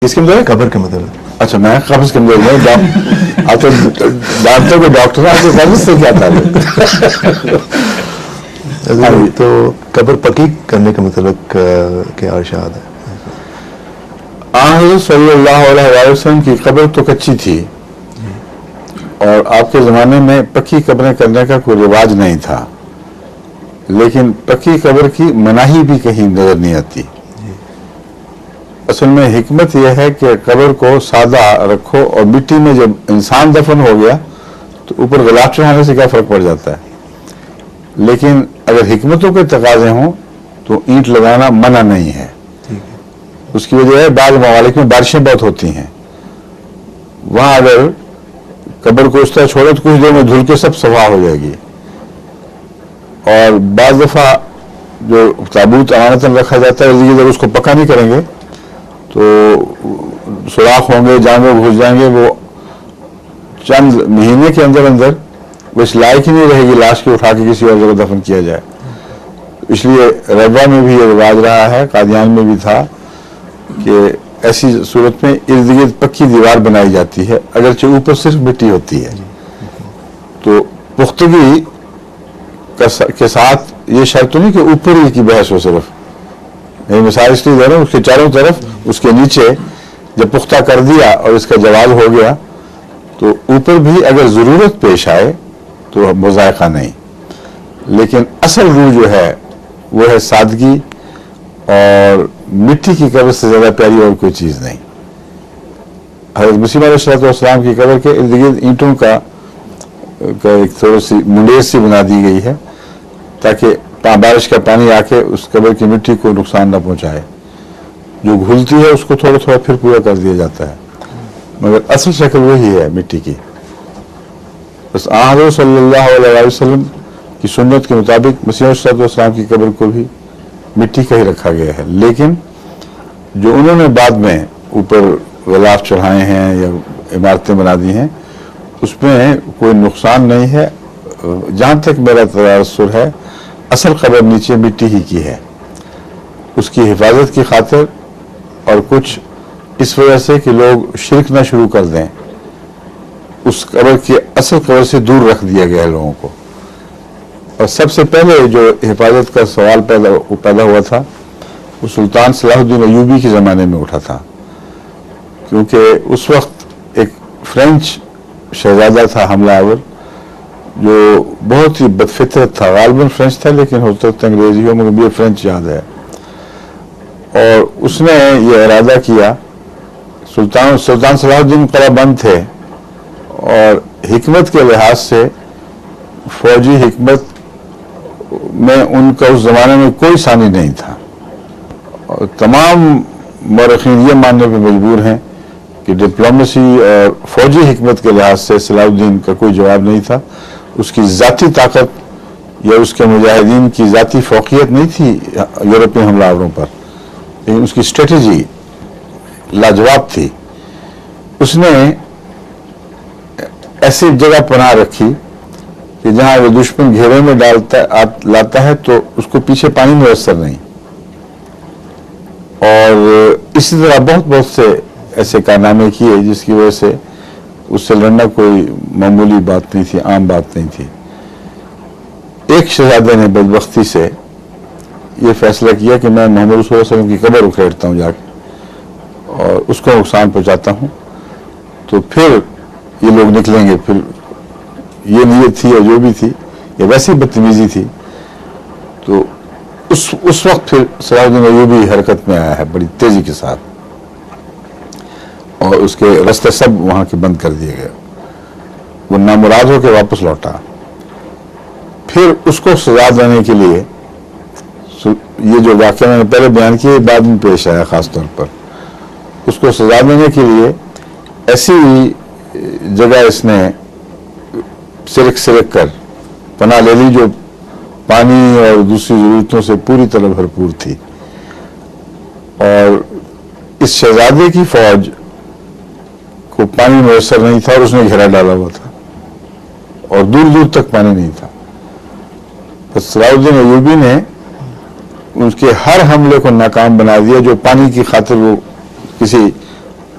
اس کے مطلب قبر کا مطلب اچھا میں قبض کے مطلب آپ تو ڈاکٹر کو ڈاکٹر آپ کے قبض سے کیا تعلق؟ تو قبر پکی کرنے کا مطلب کیا ارشاد ہے؟ حضرت صلی اللہ علیہ وسلم کی قبر تو کچی تھی اور آپ کے زمانے میں پکی قبریں کرنے کا کوئی رواج نہیں تھا، لیکن پکی قبر کی مناہی بھی کہیں نظر نہیں آتی۔ اصل میں حکمت یہ ہے کہ قبر کو سادہ رکھو، اور مٹی میں جب انسان دفن ہو گیا تو اوپر غلاف چڑھانے سے کیا فرق پڑ جاتا ہے، لیکن اگر حکمتوں کے تقاضے ہوں تو اینٹ لگانا منع نہیں ہے۔ اس کی وجہ ہے بعض ممالک میں بارشیں بہت ہوتی ہیں، وہاں اگر قبر کو اس طرح چھوڑے تو کچھ دیر میں دھل کے سب صفا ہو جائے گی، اور بعض دفعہ جو تابوت امانتاً رکھا جاتا ہے جب اس کو پکا نہیں کریں گے تو سوراخ ہوں گے، جانور گھس جائیں گے، وہ چند مہینے کے اندر اندر وہ اس لائق ہی نہیں رہے گی لاش کو اٹھا کے کسی اور جگہ دفن کیا جائے۔ اس لیے ربوہ میں بھی یہ رواج رہا ہے، قادیان میں بھی تھا کہ ایسی صورت میں ارد گرد پکی دیوار بنائی جاتی ہے، اگرچہ اوپر صرف مٹی ہوتی ہے۔ تو پختگی کے ساتھ یہ شرط نہیں کہ اوپر ہی کی بحث ہو، صرف یہ مثال اس لیے دے رہا ہوں، اس کے چاروں طرف اس کے نیچے جب پختہ کر دیا اور اس کا جواز ہو گیا تو اوپر بھی اگر ضرورت پیش آئے تو مذائقہ نہیں، لیکن اصل روح جو ہے وہ ہے سادگی، اور مٹی کی قبر سے زیادہ پیاری اور کوئی چیز نہیں۔ حضرت مسیح علیہ السلام کی قبر کے ارد گرد اینٹوں کا ایک تھوڑی سی منڈیر سی بنا دی گئی ہے تاکہ بارش کا پانی آ کے اس قبر کی مٹی کو نقصان نہ پہنچائے، جو گھلتی ہے اس کو تھوڑا تھوڑا پھر پورا کر دیا جاتا ہے، مگر اصل شکل وہی ہے مٹی کی۔ بس حضرت صلی اللہ علیہ وسلم کی سنت کے مطابق مسیح علیہ السلام کی قبر کو بھی مٹی کا ہی رکھا گیا ہے، لیکن جو انہوں نے بعد میں اوپر غلاف چڑھائے ہیں یا عمارتیں بنا دی ہیں اس میں کوئی نقصان نہیں ہے۔ جہاں تک میرا تاثر ہے اصل قبر نیچے مٹی ہی کی ہے، اس کی حفاظت کی خاطر، اور کچھ اس وجہ سے کہ لوگ شرک نہ شروع کر دیں، اس قبر کی اصل قبر سے دور رکھ دیا گیا ہے لوگوں کو۔ اور سب سے پہلے جو حفاظت کا سوال پیدا ہوا تھا وہ سلطان صلاح الدین ایوبی کے زمانے میں اٹھا تھا، کیونکہ اس وقت ایک فرینچ شہزادہ تھا حملہ آور جو بہت ہی بدفطرت تھا، غالباً فرینچ تھا لیکن ہو سکتا ہے انگریزی ہو، مگر یہ فرینچ یاد ہے، اور اس نے یہ ارادہ کیا، سلطان صلاح الدین قلعہ بند تھے اور حکمت کے لحاظ سے فوجی حکمت میں ان کا اس زمانے میں کوئی ثانی نہیں تھا، اور تمام مورخین یہ ماننے پہ مجبور ہیں کہ ڈپلومیسی اور فوجی حکمت کے لحاظ سے صلاح الدین کا کوئی جواب نہیں تھا۔ اس کی ذاتی طاقت یا اس کے مجاہدین کی ذاتی فوقیت نہیں تھی یورپی حملہ آوروں پر، لیکن اس کی اسٹریٹجی لاجواب تھی۔ اس نے ایسی جگہ پناہ رکھی کہ جہاں وہ دشمن گھیرے میں لاتا ہے تو اس کو پیچھے پانی میسر نہیں، اور اسی طرح بہت سے ایسے کارنامے کیے جس کی وجہ سے اس سے لڑنا کوئی معمولی بات نہیں تھی، عام بات نہیں تھی۔ ایک شہزادے نے بدبختی سے یہ فیصلہ کیا کہ میں محمد رسول اللہ علیہ وسلم کی قبر اکھیڑتا ہوں جا کے اور اس کو نقصان پہنچاتا ہوں، تو پھر یہ لوگ نکلیں گے، پھر یہ نیت تھی اور جو بھی تھی یہ ویسی بدتمیزی تھی۔ تو اس وقت پھر صلاح الدین ایوبی حرکت میں آیا ہے بڑی تیزی کے ساتھ، اور اس کے راستے سب وہاں کے بند کر دیے گئے، وہ نامراد ہو کے واپس لوٹا۔ پھر اس کو سزا دینے کے لیے یہ جو واقعہ میں نے پہلے بیان کیا بعد میں پیش آیا، خاص طور پر اس کو سزا دینے کے لیے ایسی جگہ اس نے سرک کر پناہ لے لی جو پانی اور دوسری ضرورتوں سے پوری طرح بھرپور تھی، اور اس شہزادے کی فوج کو پانی میسر نہیں تھا اور اس نے گھیرا ڈالا ہوا تھا اور دور دور تک پانی نہیں تھا۔ بس صلاح الدین ایوبی نے اس کے ہر حملے کو ناکام بنا دیا جو پانی کی خاطر وہ کسی